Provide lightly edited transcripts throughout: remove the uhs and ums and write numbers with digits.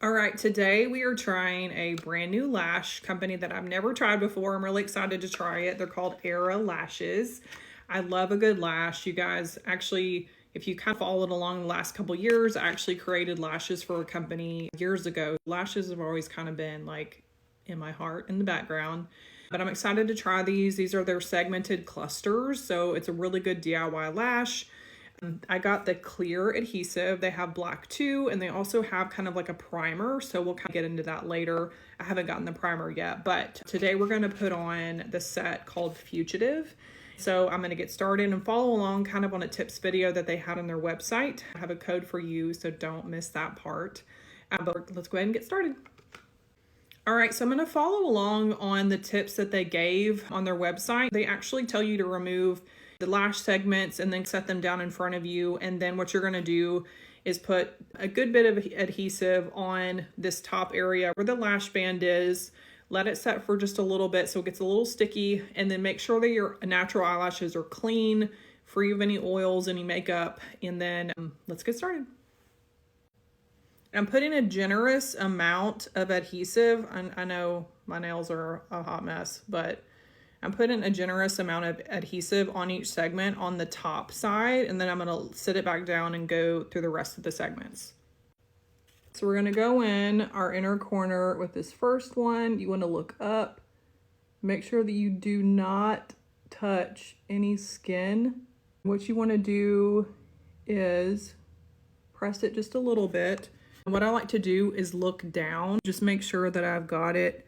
All right, today we are trying a brand new lash company that I've never tried before. I'm really excited to try it. They're called Aera Lashes. I love a good lash. You guys, actually, if you kind of followed along the last couple years, I actually created lashes for a company years ago. Lashes have always kind of been like in my heart in the background. But I'm excited to try these. These are their segmented clusters, so it's a really good DIY lash. I got the clear adhesive. They have black too, and they also have kind of like a primer, so we'll kind of get into that later. I haven't gotten the primer yet, but today we're going to put on the set called Fugitive. So I'm going to get started and follow along kind of on a tips video that they had on their website. I have a code for you, so don't miss that part. But let's go ahead and get started. All right, so I'm going to follow along on the tips that they gave on their website. They actually tell you to remove the lash segments and then set them down in front of you. And then what you're going to do is put a good bit of adhesive on this top area where the lash band is. Let it set for just a little bit so it gets a little sticky, and then make sure that your natural eyelashes are clean, free of any oils, any makeup, and then let's get started. I'm putting a generous amount of adhesive. I know my nails are a hot mess, but I'm putting a generous amount of adhesive on each segment on the top side, and then I'm going to sit it back down and go through the rest of the segments. So we're going to go in our inner corner with this first one. You want to look up. Make sure that you do not touch any skin. What you want to do is press it just a little bit. What I like to do is look down. Just make sure that I've got it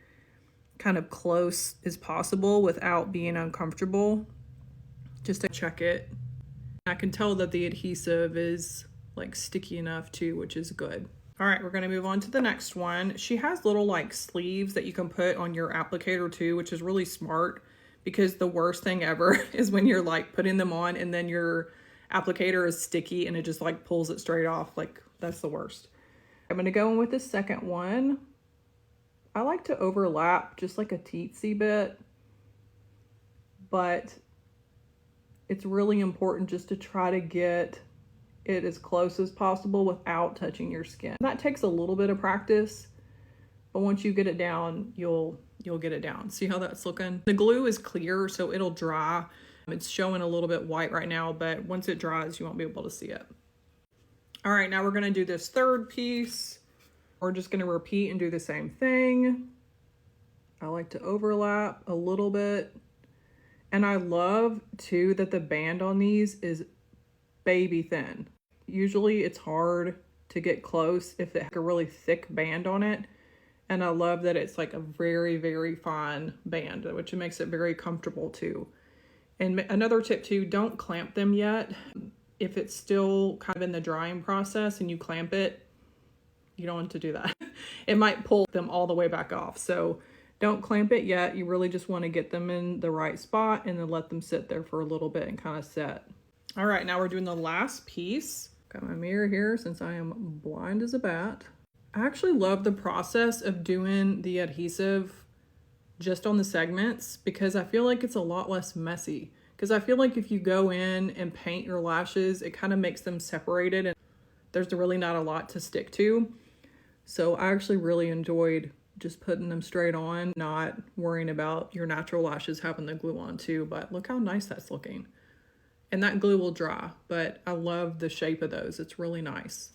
kind of close as possible without being uncomfortable, just to check it. I can tell that the adhesive is like sticky enough too, which is good. All right, we're going to move on to the next one. She has little like sleeves that you can put on your applicator too, which is really smart, because the worst thing ever is when you're like putting them on and then your applicator is sticky and it just like pulls it straight off. Like, that's the worst. I'm going to go in with the second one. I like to overlap just like a teensy bit, but it's really important just to try to get it as close as possible without touching your skin. That takes a little bit of practice, but once you get it down, you'll get it down. See how that's looking? The glue is clear, so it'll dry. It's showing a little bit white right now, but once it dries, you won't be able to see it. All right, now we're gonna do this third piece. We're just gonna repeat and do the same thing. I like to overlap a little bit. And I love too that the band on these is baby thin. Usually it's hard to get close if they have a really thick band on it. And I love that it's like a very, very fine band, which makes it very comfortable too. And another tip too, don't clamp them yet. If it's still kind of in the drying process and you clamp it, you don't want to do that. It might pull them all the way back off. So don't clamp it yet. You really just want to get them in the right spot and then let them sit there for a little bit and kind of set. All right, now we're doing the last piece. Got my mirror here since I am blind as a bat. I actually love the process of doing the adhesive just on the segments, because I feel like it's a lot less messy. Because I feel like if you go in and paint your lashes, it kind of makes them separated and there's really not a lot to stick to. So I actually really enjoyed just putting them straight on, not worrying about your natural lashes having the glue on too. But look how nice that's looking. And that glue will dry, but I love the shape of those. It's really nice.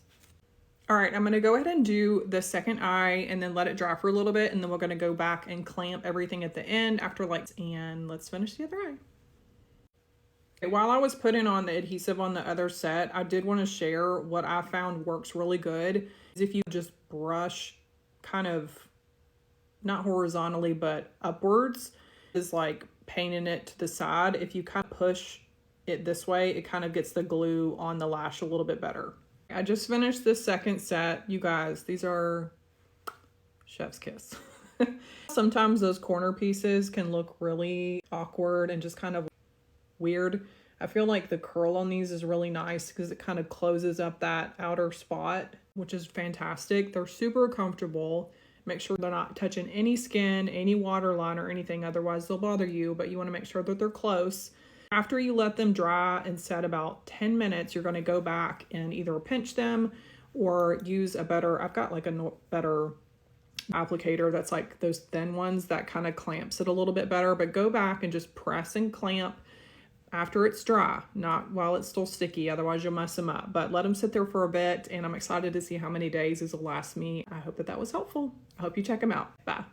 All right, I'm gonna go ahead and do the second eye and then let it dry for a little bit. And then we're gonna go back and clamp everything at the end after lights, and let's finish the other eye. Okay, while I was putting on the adhesive on the other set, I did want to share what I found works really good. Is if you just brush kind of not horizontally, but upwards, is like painting it to the side. If you kind of push it this way, it kind of gets the glue on the lash a little bit better. I just finished this second set. You guys, these are chef's kiss. Sometimes those corner pieces can look really awkward and just kind of weird. I feel like the curl on these is really nice because it kind of closes up that outer spot, which is fantastic. They're super comfortable. Make sure they're not touching any skin, any waterline or anything, otherwise they'll bother you, but you want to make sure that they're close. After you let them dry and set about 10 minutes, you're going to go back and either pinch them or use a better, I've got like a better applicator that's like those thin ones that kind of clamps it a little bit better, but go back and just press and clamp after it's dry, not while it's still sticky, otherwise you'll mess them up. But let them sit there for a bit, and I'm excited to see how many days these will last me. I hope that was helpful. I hope you check them out. Bye.